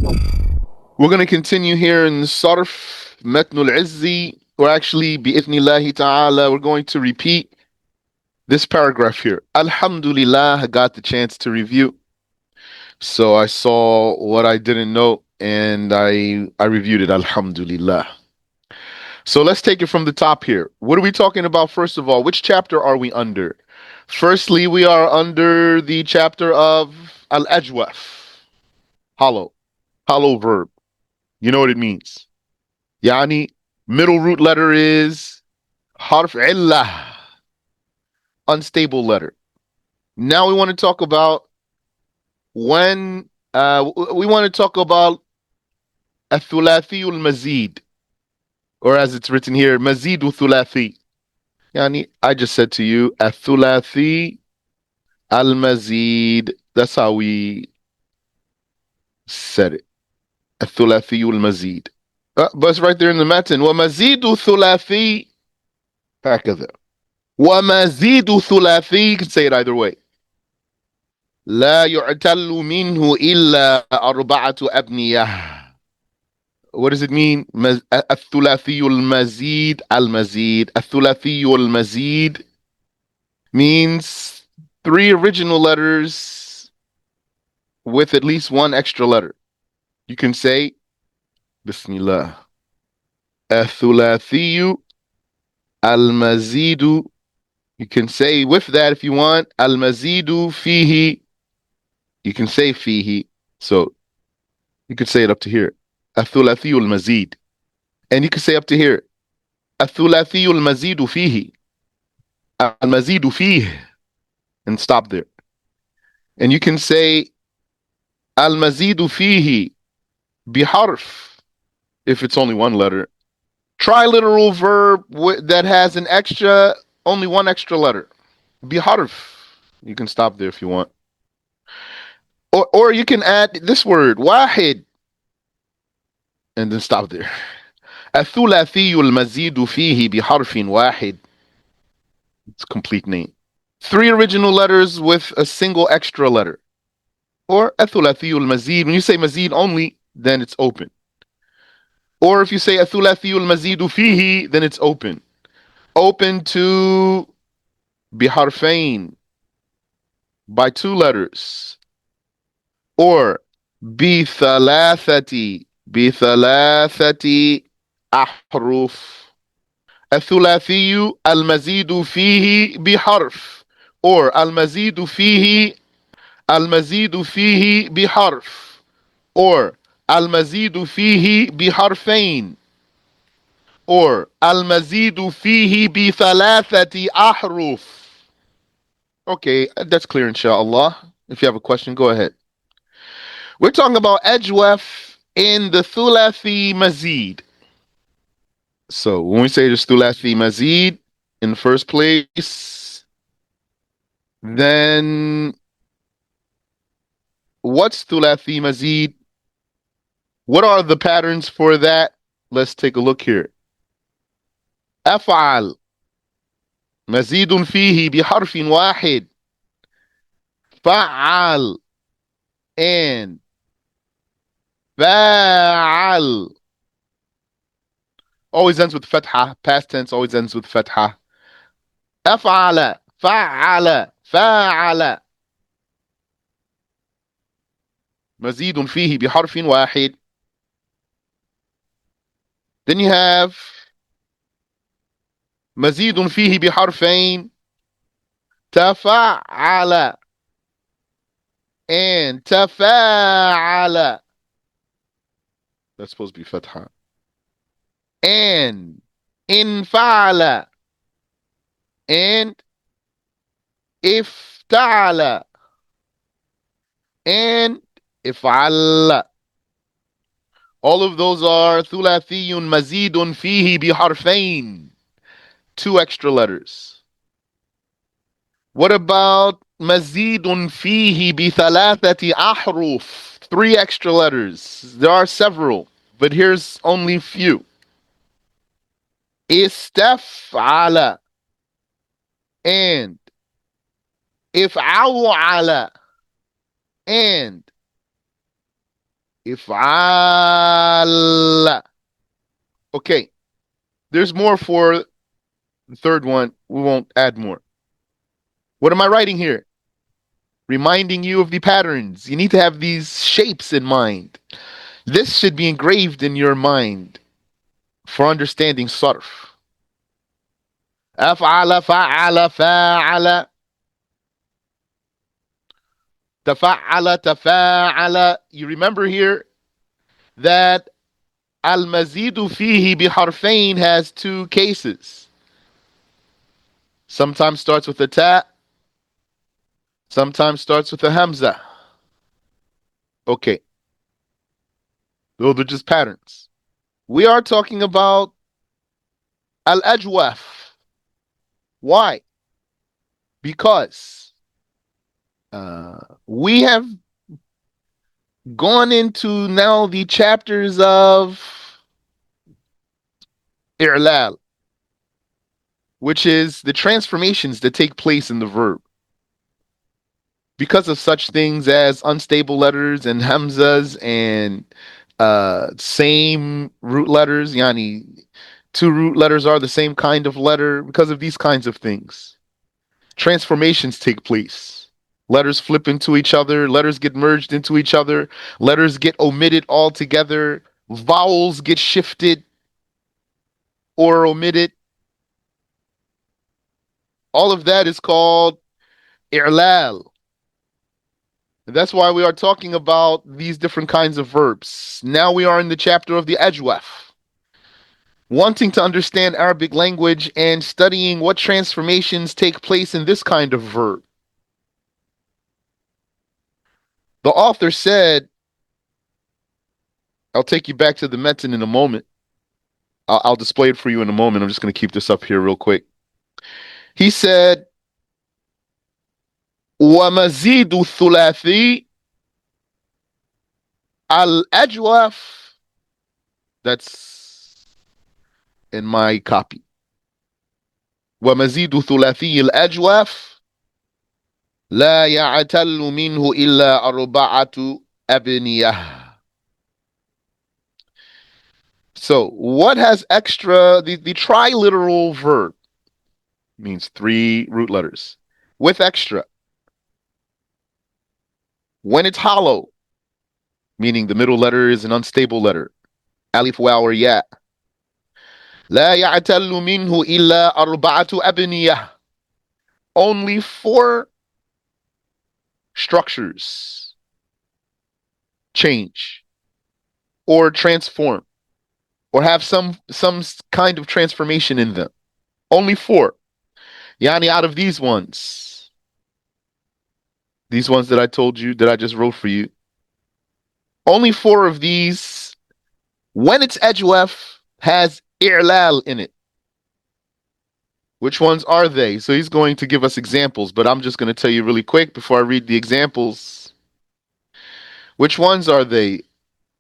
We're going to continue here in Sarf, Matnul Izzi, or actually, bi'ithnillahi ta'ala, we're going to repeat this paragraph here. Alhamdulillah, I got the chance to review. So I saw what I didn't know and I reviewed it. Alhamdulillah. So let's take it from the top here. What are we talking about first of all? Which chapter are we under? Firstly, we are under the chapter of Al-Ajwaf, hollow, hollow verb. You know what it means. Yani, middle root letter is harf illah, unstable letter. Now we want to talk about when we want to talk about الثلاثي المزيد, or as it's written here, مزيد ثلاثي. Yani, I just said to you, الثلاثي المزيد. That's how we said it. الثلاثي المزيد. But it's right there in the matan. ومزيد ثلاثي هكذا. ومزيد ثلاثي, you can say it either way. لا يعتل منه إلا أربعة أبنية. What does it mean? الثلاثي المزيد المزيد. الثلاثي المزيد means three original letters with at least one extra letter. You can say Bismillah. الثلاثي المزيد. You can say with that if you want. المزيد فيه. You can say فيه. So you could say it up to here. الثلاثي المزيد. And you can say up to here. الثلاثي المزيد فيه. المزيد فيه. And stop there. And you can say المزيد فيه بحرف if it's only one letter. Triliteral verb that has an extra, only one extra letter. بحرف. You can stop there if you want. Or you can add this word, واحد, and then stop there. الثلاثي المزيد فيه بحرف واحد. It's a complete name. Three original letters with a single extra letter. Or الثلاثي المزيد. When you say mazid only, then it's open. Or if you say الثلاثي المزيد فيه, then it's open. Open to بحرفين, by two letters. Or بثلاثة أحرف. الثلاثي المزيد فيه بحرف. Or المزيد فيه بحرف. Or المزيد فيه بحرفين. Or المزيد فيه بثلاثة أحرف. Okay, that's clear, inshallah. If you have a question, go ahead. We're talking about Ajwaf in the Thulathi Mazid. So when we say the Thulathi Mazid in the first place, then what's Thulathi Mazid? What are the patterns for that? Let's take a look here. أفعل مزيد فيه بحرف واحد. فعل and فاعل always ends with fatha. Past tense always ends with fatha. أفعل فعل فاعل مزيد فيه بحرف واحد. Then you have مزيد فيه بحرفين. تفعل and تفاعل. That's supposed to be fatha. And انفعل and افتعل and افعل. All of those are ثلاثي مزيد فيه بحرفين. Two extra letters. What about مزيد فيه بثلاثة أحرف? Three extra letters. There are several, but here's only few. استفعل and افعوعل and If'al. Okay, there's more for the third one. We won't add more. What am I writing here? Reminding you of the patterns. You need to have these shapes in mind. This should be engraved in your mind for understanding sarf. أفعل فعل فاعل تفعل تفاعل. You remember here that المزيد فيه بحرفين has two cases. Sometimes starts with a ta, sometimes starts with a hamza. Okay, those are just patterns. We are talking about al-ajwaf. Why? Because we have gone into now the chapters of i'lal, which is the transformations that take place in the verb. Because of such things as unstable letters and hamzas and same root letters, yani two root letters are the same kind of letter. Because of these kinds of things, transformations take place. Letters flip into each other, letters get merged into each other, letters get omitted altogether, vowels get shifted or omitted. All of that is called i'lal. That's why we are talking about these different kinds of verbs. Now we are in the chapter of the ajwaf. Wanting to understand Arabic language and studying what transformations take place in this kind of verb. The author said, I'll take you back to the metin in a moment. I'll display it for you in a moment. I'm just going to keep this up here real quick. He said, وَمَزِيدُ الثُّلَاثِي الْأَجْوَفِ. That's in my copy. وَمَزِيدُ ثُلَاثِي الْأَجْوَفِ لا يعتل منه إلا أربعة أبنية. So what has extra? The triliteral verb means three root letters with extra. When it's hollow, meaning the middle letter is an unstable letter, alif, waw, or ya. لا يعتل منه إلا أربعة أبنية. Only four structures change or transform or have some kind of transformation in them. Only four. Yani out of these ones that I told you, that I just wrote for you, only four of these, when it's ajwaf, has i'lal in it. Which ones are they? So he's going to give us examples, but I'm just going to tell you really quick before I read the examples. Which ones are they?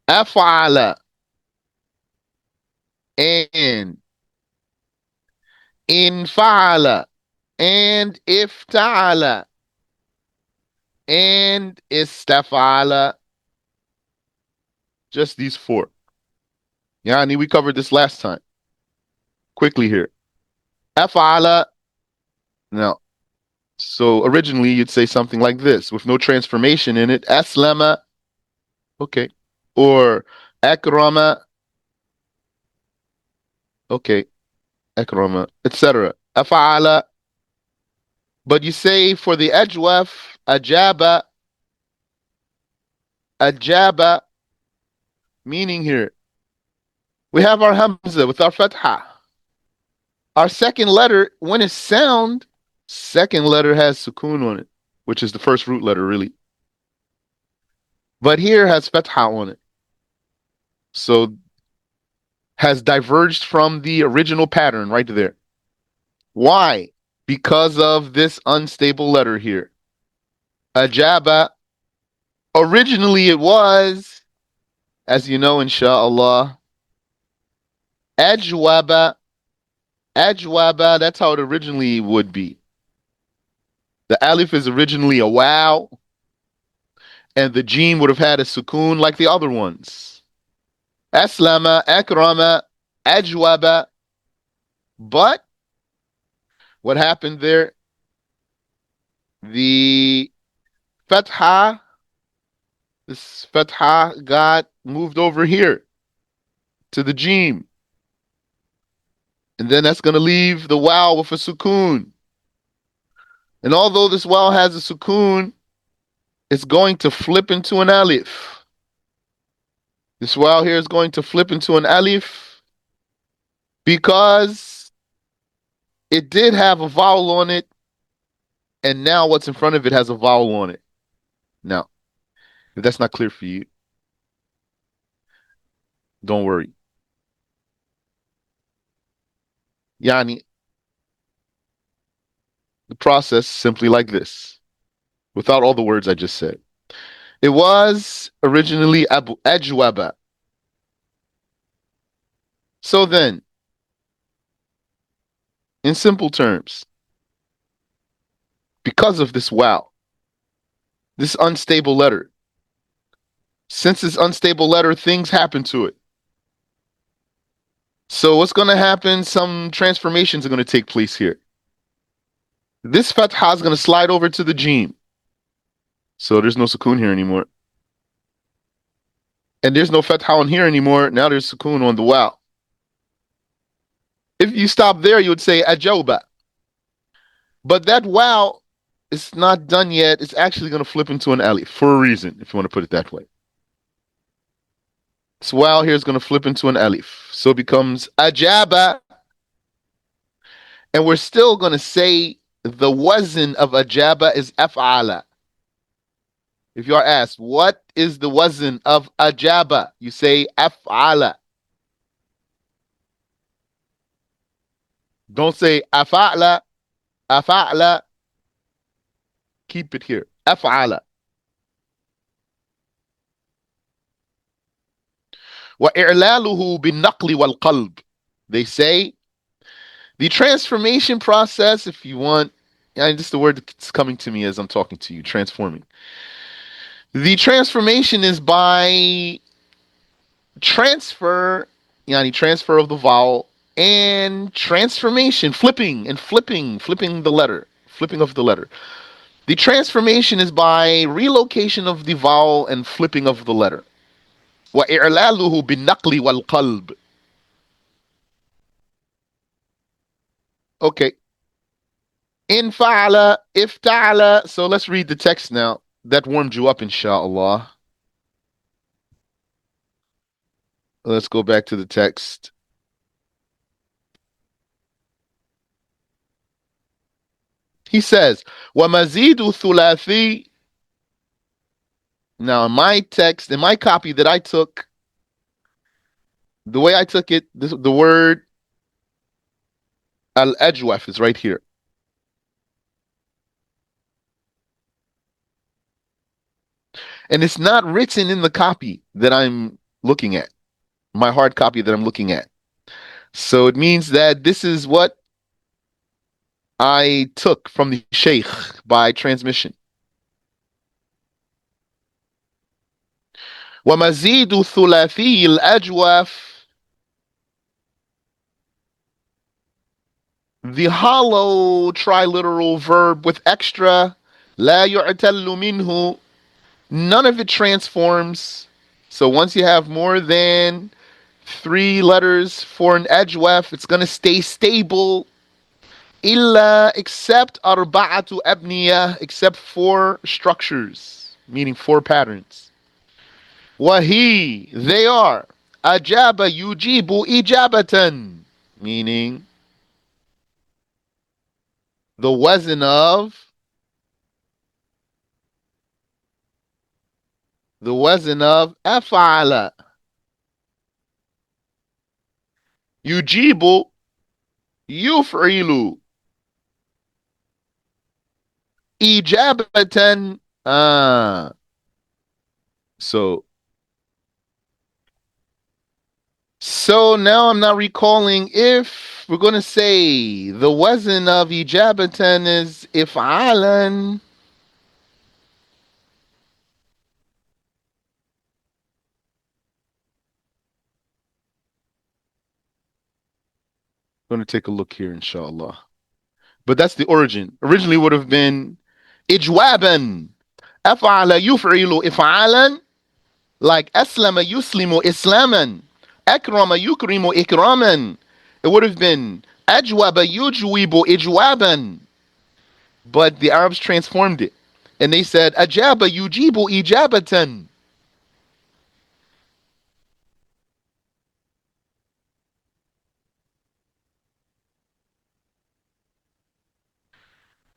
Af'ala and infa'ala and ifta'ala and istaf'ala. Just these four. Yani, we covered this last time. Quickly here. Af'ala. Now, so originally you'd say something like this with no transformation in it. Aslama. Okay. Or akrama. Okay. Akrama, etc. Af'ala. But you say for the ajwaf, ajaba. Ajaba. Meaning here, we have our hamza with our fatha. Our second letter, when it's sound, second letter has sukoon on it, which is the first root letter, really. But here has fatha on it. So has diverged from the original pattern right there. Why? Because of this unstable letter here. Ajaba. Originally it was, as you know, inshallah, ajwaba. Ajwaba, that's how it originally would be. The alif is originally a wow, and the Jim would have had a sukoon like the other ones. Aslama, akrama, ajwaba. But what happened there? The fatha, this fatha got moved over here to the Jim. And then that's going to leave the wow with a sukoon. And although this wow has a sukoon, it's going to flip into an alif. This wow here is going to flip into an alif because it did have a vowel on it, and now what's in front of it has a vowel on it. Now, if that's not clear for you, don't worry. Yani, the process simply like this, without all the words I just said. It was originally Abu Ajwaba. So then, in simple terms, because of this wow, this unstable letter, since this unstable letter, things happen to it. So what's going to happen? Some transformations are going to take place here. This fatha is going to slide over to the jim. So there's no sukoon here anymore. And there's no fatha on here anymore. Now there's sukoon on the wow. If you stop there, you would say ajawba. But that wow is not done yet. It's actually going to flip into an alif for a reason, if you want to put it that way. This wow here is going to flip into an alif. So it becomes ajaba. And we're still going to say the wazn of ajaba is af'ala. If you are asked, what is the wazn of ajaba? You say af'ala. Don't say afa'la, afa'la. Keep it here. Af'ala. وَإِعْلَالُهُ بِالنَّقْلِ وَالْقَلْبِ. They say the transformation process, if you want, and just the word that's coming to me as I'm talking to you, transforming. The transformation is by transfer, yani transfer of the vowel, and transformation, flipping the letter, flipping of the letter. The transformation is by relocation of the vowel and flipping of the letter. وَإِعْلَالُهُ بِالنَّقْلِ وَالْقَلْبِ. Okay. In fa'ala, if ta'ala. So let's read the text now. That warmed you up, inshallah. Let's go back to the text. He says, وَمَزِيدُ ثُلَاثِي. Now, in my text, in my copy that I took, the way I took it, the word al-ajwaf is right here. And it's not written in the copy that I'm looking at, my hard copy that I'm looking at. So it means that this is what I took from the Sheikh by transmission. وَمَزِيدُ ثُلَاثِيِّ الْأَجْوَافِ. The hollow triliteral verb with extra لا يعتل منه. None of it transforms. So once you have more than 3 letters for an ajwaf, it's going to stay stable. Illa, except arba'atu abniya, except 4 structures, meaning 4 patterns. Wahi, they are ajaba yujibu ijabatan, meaning the wazn of af'ala. Yujibu yuf'ilu. Ijabatan. So now I'm not recalling if we're going to say the wazn of ijabatan is if'alan. going to take a look here, inshallah. But that's the origin. Originally would have been ijwaban. أفعل يفعل إفعالا, like أسلم يسلم إسلاما, أكرم يكرم إكراما. It would have been أجوب يجوب إجوابا. But the Arabs transformed it. And they said أجاب يجيب إجابة.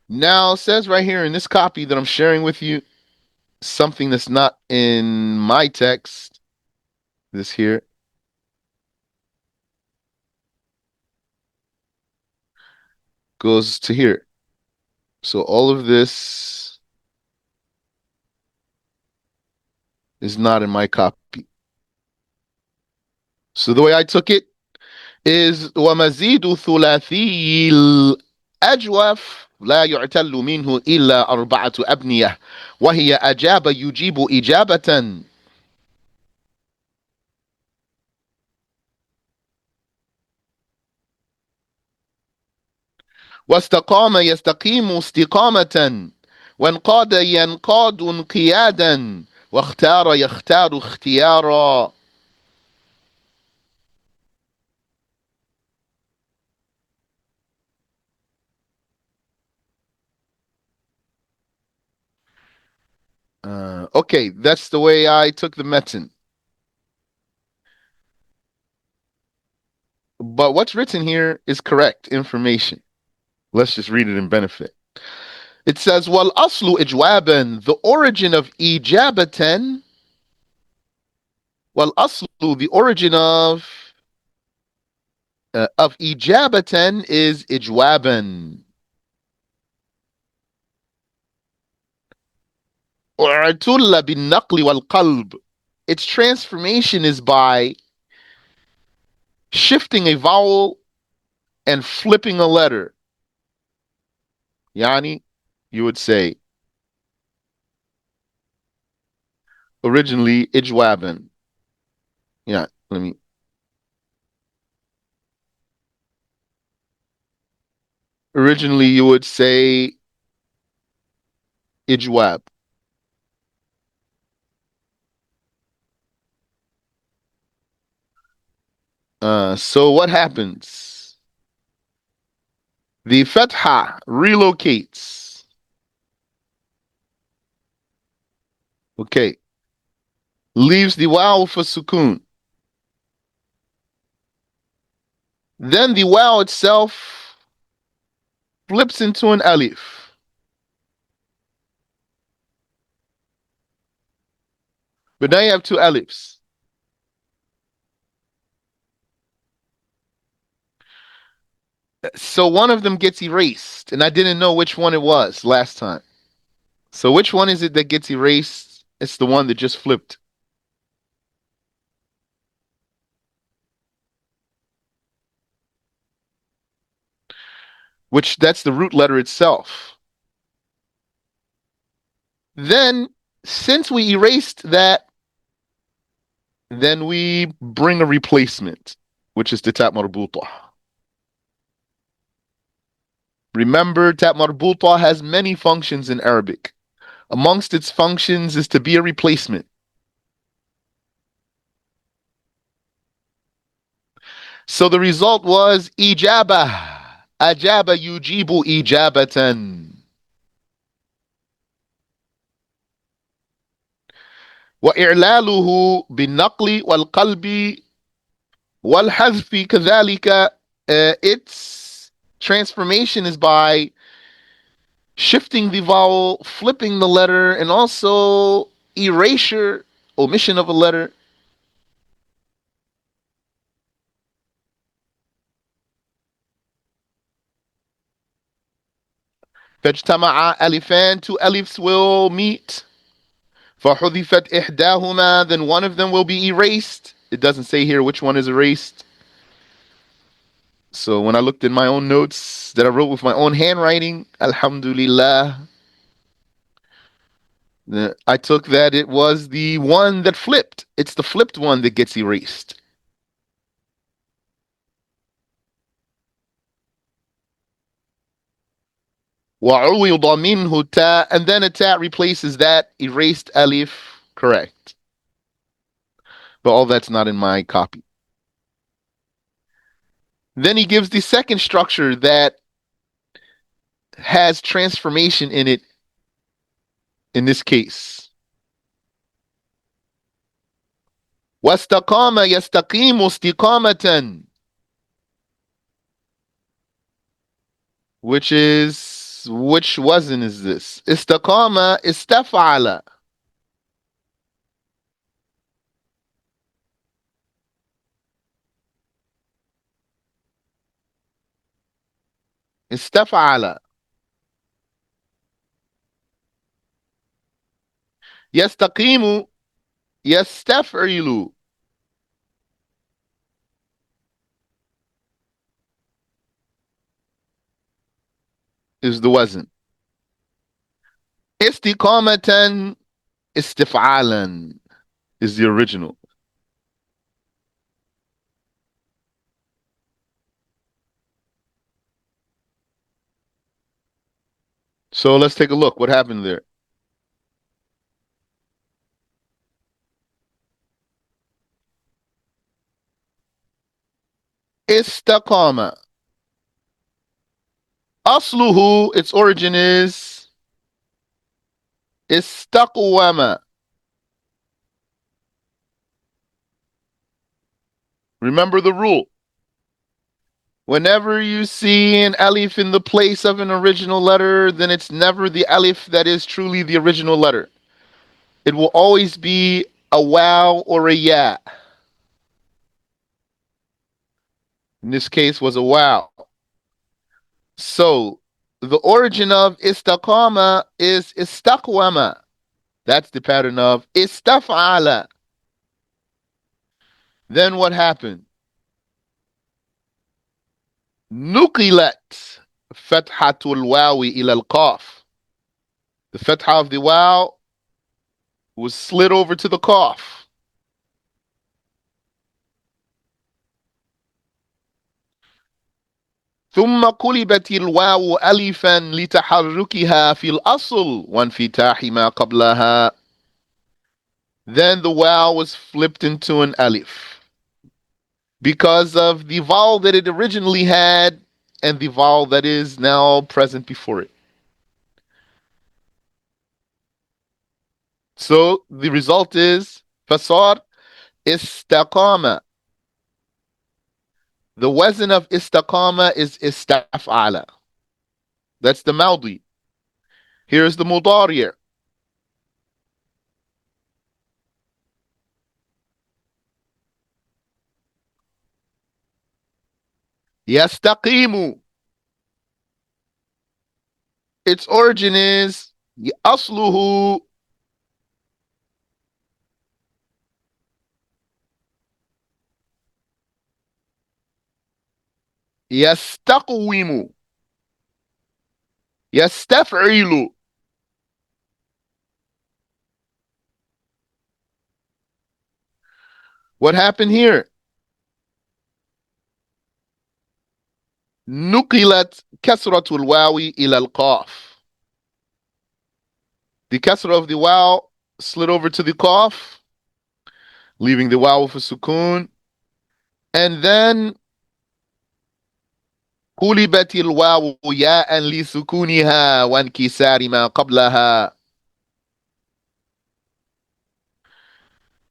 Now, it says right here in this copy that I'm sharing with you, something that's not in my text. This here goes to here. So all of this is not in my copy. So the way I took it is ومزيد ثلاثي الأجوف لا يعتل منه إلا أربعة أبنية وهي أجاب يجيب إجابة. واستقام يستقيم استقامة وانقاد ينقاد انقيادا واختار يختار اختيارا. Okay, that's the way I took the metin. But what's written here is correct information. Let's just read it in benefit. It says, "Wal aslu ijwaban," the origin of ijabatan. Wal aslu, the origin of ijabatan is ijwaban. U'tulla bin naqli wal qalb. Its transformation is by shifting a vowel and flipping a letter. Yani, you would say originally ijwaban. Yeah, let me. Originally, you would say ijwab. So what happens? The fatha relocates. Okay. Leaves the waw for sukun. Then the waw itself flips into an alif. But now you have two alifs. So one of them gets erased, and I didn't know which one it was last time. So which one is it that gets erased? It's the one that just flipped. Which that's the root letter itself. Then, since we erased that, then we bring a replacement, which is the tap marbuta. Remember, tap marbuta has many functions in Arabic. Amongst its functions is to be a replacement. So the result was ijaba. Ajaba yujibu ijabatan. وإعلاله بالنقل والقلب والحذف كذلك. Its transformation is by shifting the vowel, flipping the letter, and also erasure, omission of a letter. فاجتمع ألفان, two alifs will meet. فحذفت إحداهما, then one of them will be erased. It doesn't say here which one is erased. So when I looked in my own notes that I wrote with my own handwriting, alhamdulillah, I took that it was the one that flipped. It's the flipped one that gets erased. وعوض منه تا, and then a ta replaces that erased alif. Correct. But all that's not in my copy. Then he gives the second structure that has transformation in it in this case. واستقام يستقيم استقامة, which wasn't is this? استقام استفعل. استفعل. يستقيم يستفعل. Is the wasn't. استقامة استفعالا is the original. So let's take a look. What happened there? استقام. أصله, its origin is استقوم. Remember the rule. Whenever you see an alif in the place of an original letter, then it's never the alif that is truly the original letter. It will always be a wow or a ya. In this case was a wow. So the origin of istaqama is istaqwama. That's the pattern of istaf'ala. Then what happened? Nuqilat fathatul wawi ila al-qaf. The fatha of the waw was slid over to the qaf. ثم قلبت الواو ألفا لتحركها في الأصل وانفتاح ما قبلها. Then the waw was flipped into an alif because of the vowel that it originally had and the vowel that is now present before it. So the result is فصار استقامة. The wazn of istaqama is istaf'ala. That's the maudi. Here's the mudari'. Yastaqimu. Its origin is asluhu yastaqwimu. Yastaf'ilu. What happened here? نقلت كسرة الواو إلى القاف. The kasra of the waw slid over to the qaf, leaving the waw with a sukoon. And then قلبت الواو ياء لسكونها وانكسار ما قبلها.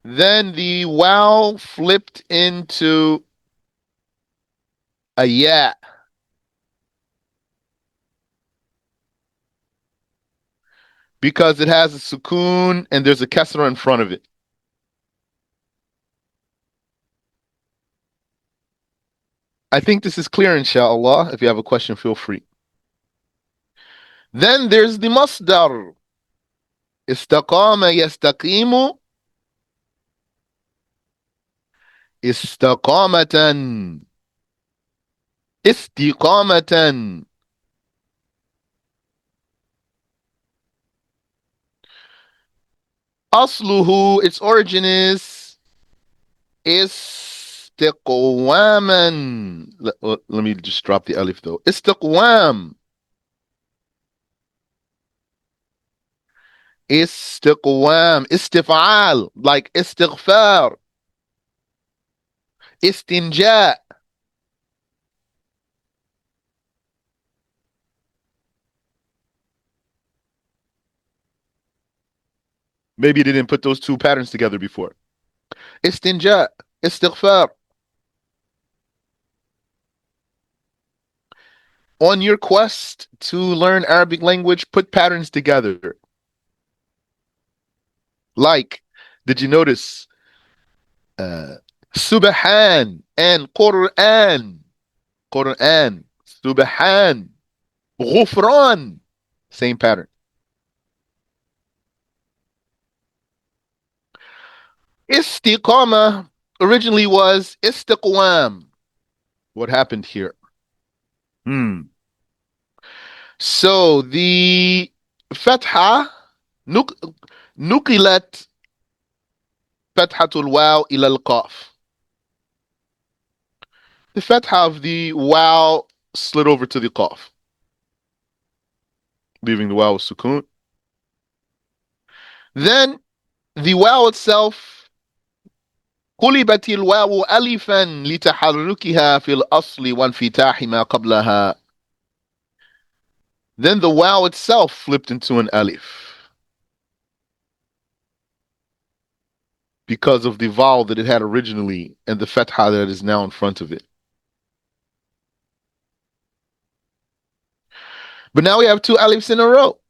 Then the waw flipped into a ya because it has a sukoon and there's a kasra in front of it. I think this is clear, inshallah. If you have a question, feel free. Then there's the masdar. استقام يستقيم استقامة استقامة. أصله, its origin is استقواما. Let me just drop the alif though. استقوام. استقوام, istif'al, like istighfar, istinja. Maybe you didn't put those two patterns together before. Istinja, istighfar. On your quest to learn Arabic language, put patterns together. Like, did you notice uh, Subhan and Quran? Quran, Subhan, Ghufran. Same pattern. Istiqama originally was istiqwam. What happened here? Hmm. So the fatha nuk nukilat fathatul waw ila al-qaf. The fatha of the waw slid over to the qaf, leaving the waw sukun. Then the waw itself قلبت الواو ألفا لتحركها في الأصل وانفتاح ما قبلها. Then the waw itself flipped into an alif because of the vowel that it had originally and the fatha that is now in front of it. But now we have two alifs in a row.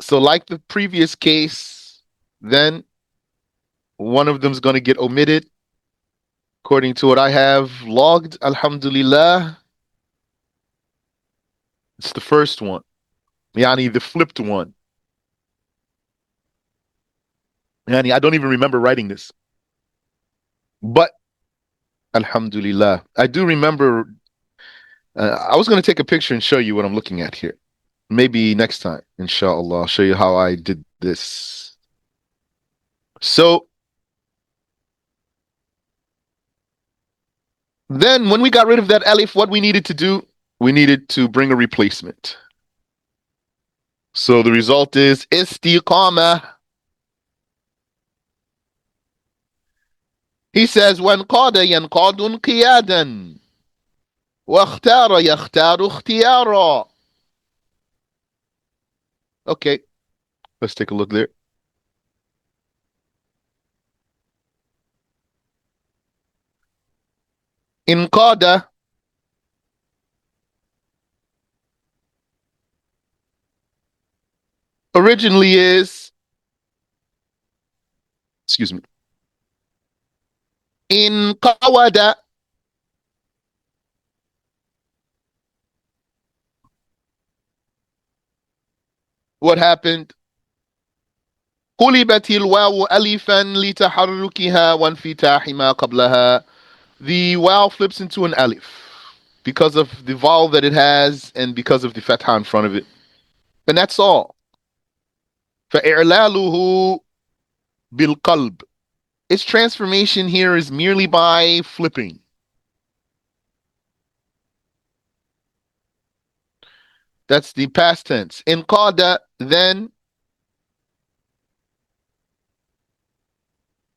So like the previous case, then one of them is going to get omitted. According to what I have logged, alhamdulillah, it's the first one. Yani the flipped one. Yani I don't even remember writing this. But alhamdulillah, I do remember. I was going to take a picture and show you what I'm looking at here. Maybe next time, inshallah, I'll show you how I did this. So then when we got rid of that alif, what we needed to do, we needed to bring a replacement. So the result is istiqama. He says, وَانْقَادَ يَنْقَادُ انْقِيَادًا وَاخْتَارَ يَخْتَارُ اخْتِيَارًا. Okay, let's take a look there. Inqada originally is, excuse me, inqawada. What happened? قلبت الواو ألفا لتحركها وانفتاح ما قبلها. The waw flips into an alif because of the vowel that it has and because of the fatha in front of it. And that's all. فإعلاله بالقلب. Its transformation here is merely by flipping. That's the past tense. Inqada, then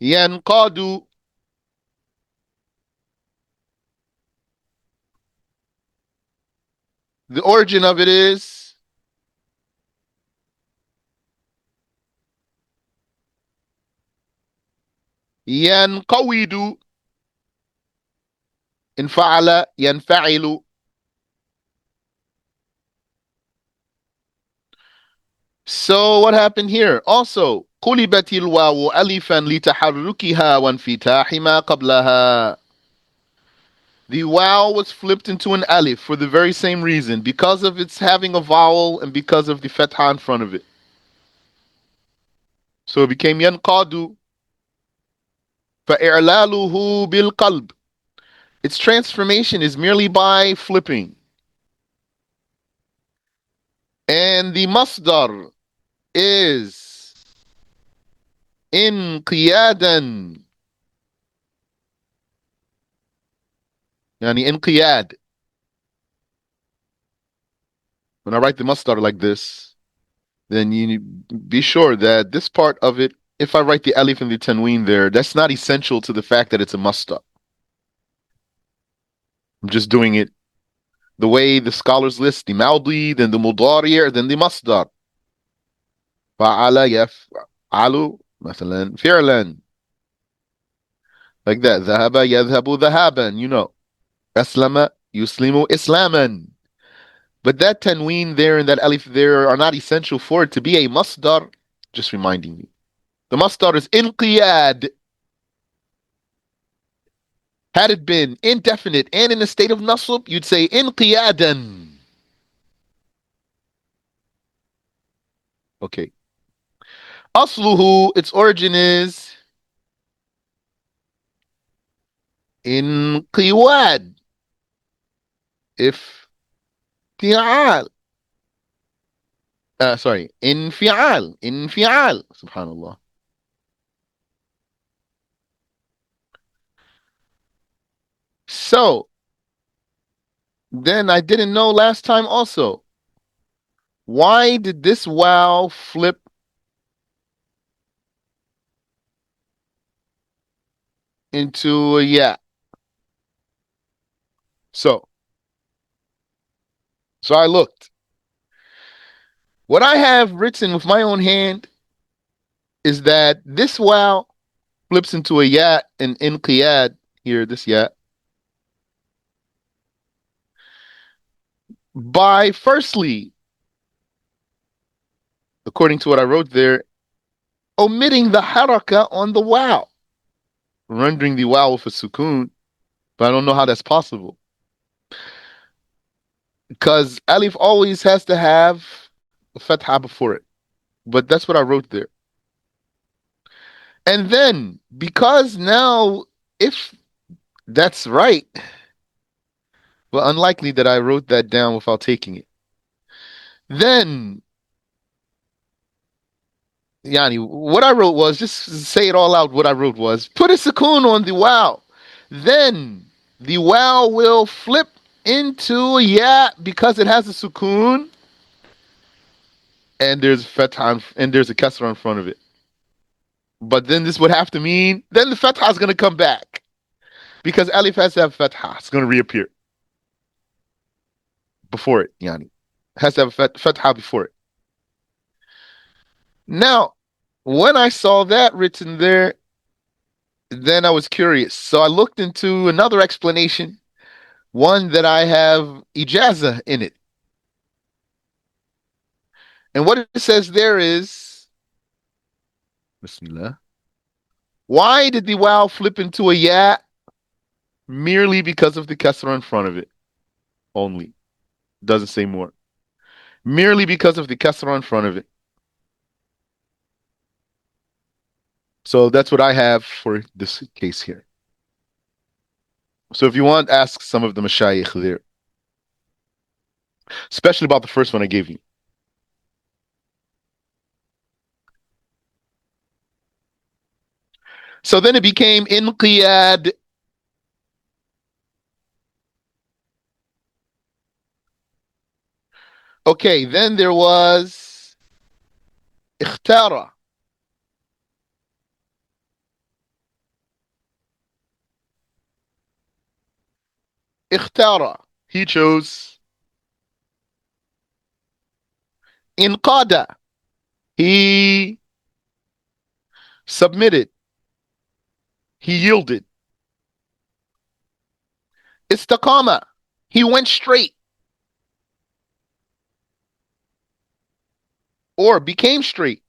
yanqadu. The origin of it is yanqawidu. Infa'ala yanfa'ilu. So what happened here? Also, قلبت الواو ألفا لتحركها وانفتاح ما قبلها. The waw was flipped into an alif for the very same reason, because of its having a vowel and because of the fatha in front of it. So it became yanqadu. فإعلاله بالقلب. Its transformation is merely by flipping. And the masdar is inqiyadan. Yani inqiyad. When I write the masdar like this, then you be sure that this part of it, if I write the alif and the tanween there, that's not essential to the fact that it's a masdar. I'm just doing it the way the scholars list the maudi, then the mudari', then the masdar. فعل يفعل مثلا فعلا, like that. ذهب يذهب ذهابا, أسلم يسلم إسلاما. But that tanween there and that alif there are not essential for it to be a masdar. Just reminding you. The masdar is inqiyad. Had it been indefinite and in a state of nasb, you'd say inqiyadan. Okay. Asluhu, its origin is inqiwad. If fi'al. Sorry, infi'al. Infi'al. Subhanallah. So, then I didn't know last time also. Why did this wow flip into a yeah? So, so I looked. What I have written with my own hand is that this wow flips into a ya and inqiyad here, this ya, by firstly, according to what I wrote there, omitting the haraka on the wow, rendering the wow with a sukoon, but I don't know how that's possible. Because alif always has to have a fatha before it. But that's what I wrote there. And then, because now, if that's right, well, unlikely that I wrote that down without taking it. Then, Yani, what I wrote was, just say it all out, what I wrote was, put a sukoon on the wow. Then, the wow will flip into a ya because it has a sukoon, and there's fatha, and there's a kasra in front of it. But then this would have to mean, then the fatha is going to come back. Because alif has to have fatha. It's going to reappear before it, yani. Has to have fatha before it. Now, when I saw that written there, then I was curious. So I looked into another explanation, one that I have ijaza in it. And what it says there is, Bismillah, why did the wow flip into a ya? Merely because of the kasra in front of it. Only. Doesn't say more. Merely because of the kasra in front of it. So that's what I have for this case here. So if you want, ask some of the mashayikh there, especially about the first one I gave you. So then it became inqiyad. Okay, then there was ikhtara. Ikhtara. He chose inqada. He submitted. He yielded. Istaqama. He went straight or became straight.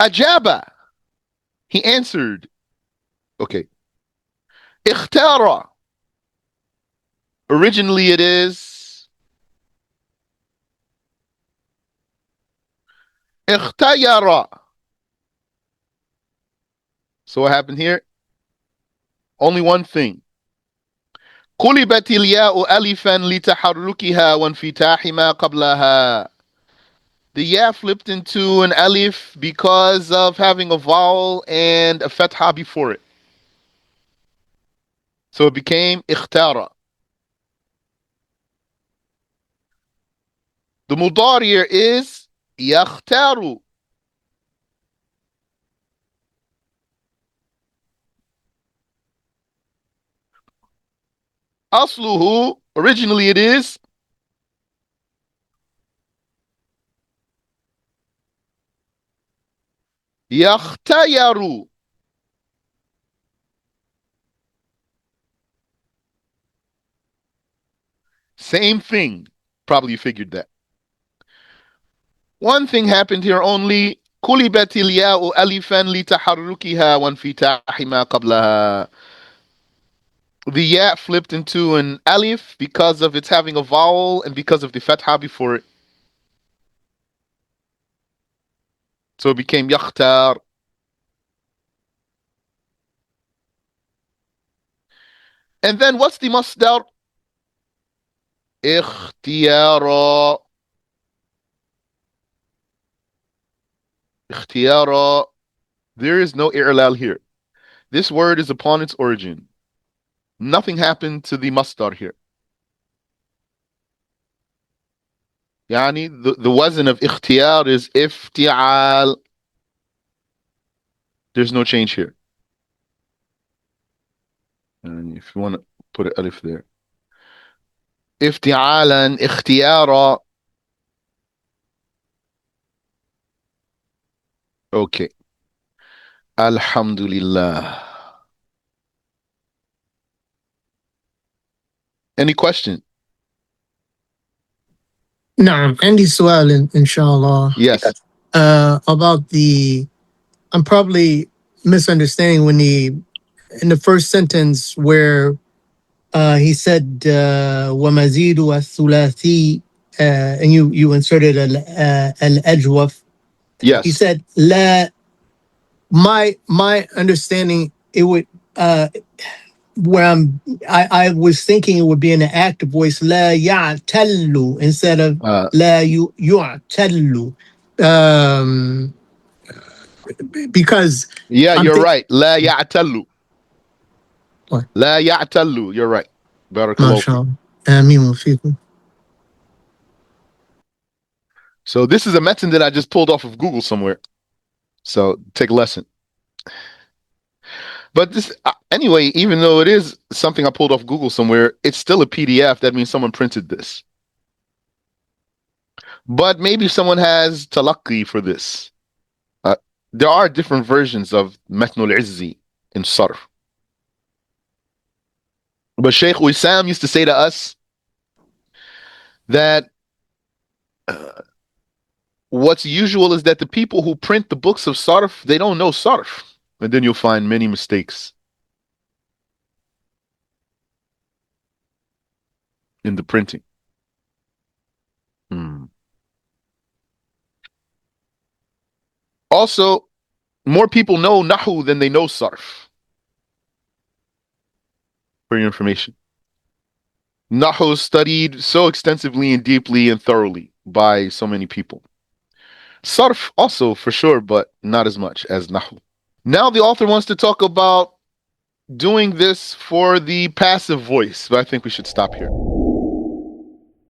Ajaba. He answered. Okay. Ikhtara. Originally it is ikhtayara. So what happened here? Only one thing. قلبت الياء ألفا لتحركها وانفتاح ما قبلها. The ya flipped into an alif because of having a vowel and a fatha before it. So it became ikhtara. The mudari is yakhtaru. Asluhu, originally it is yakhtayaru. Same thing. Probably you figured that. One thing happened here only. قلبت الياء ألفا لتحركها وانفتاح ما قبلها. The ya flipped into an alif because of its having a vowel and because of the fatha before it. So it became yakhtar. And then what's the masdar? اختيارا. اختيارا. There is no i'lal here. This word is upon its origin. Nothing happened to the masdar here. Yani the wazn of ikhtiyar is iftial. There's no change here. And if you want to put an alif there. افتعالا اختيارا. Okay. Alhamdulillah. Any question? نعم عندي سؤال إن شاء الله. Yes. About the, I'm probably misunderstanding when in the first sentence where he said ومزيد الثلاثي and you inserted الأجوف. Yes. He said لا. My understanding, it would where I was thinking it would be in the active voice لا يعتل instead of لا يعتل. Um, because yeah, you're right. لا يعتل. What? لا يعتل. You're right. Barakallahu Masha fi. Allah. Ameen wa fikum. So this is a method that I just pulled off of Google somewhere. So take a lesson. But this anyway, even though it is something I pulled off Google somewhere, it's still a PDF. That means someone printed this. But maybe someone has talaqi for this. There are different versions of Matnul Izzi in Sarf. But Sheikh Wissam used to say to us that what's usual is that the people who print the books of Sarf, they don't know Sarf. And then you'll find many mistakes in the printing. Also, more people know Nahu than they know Sarf. For your information. Nahu is studied so extensively and deeply and thoroughly by so many people. Sarf also, for sure, but not as much as Nahu. Now the author wants to talk about doing this for the passive voice, but I think we should stop here.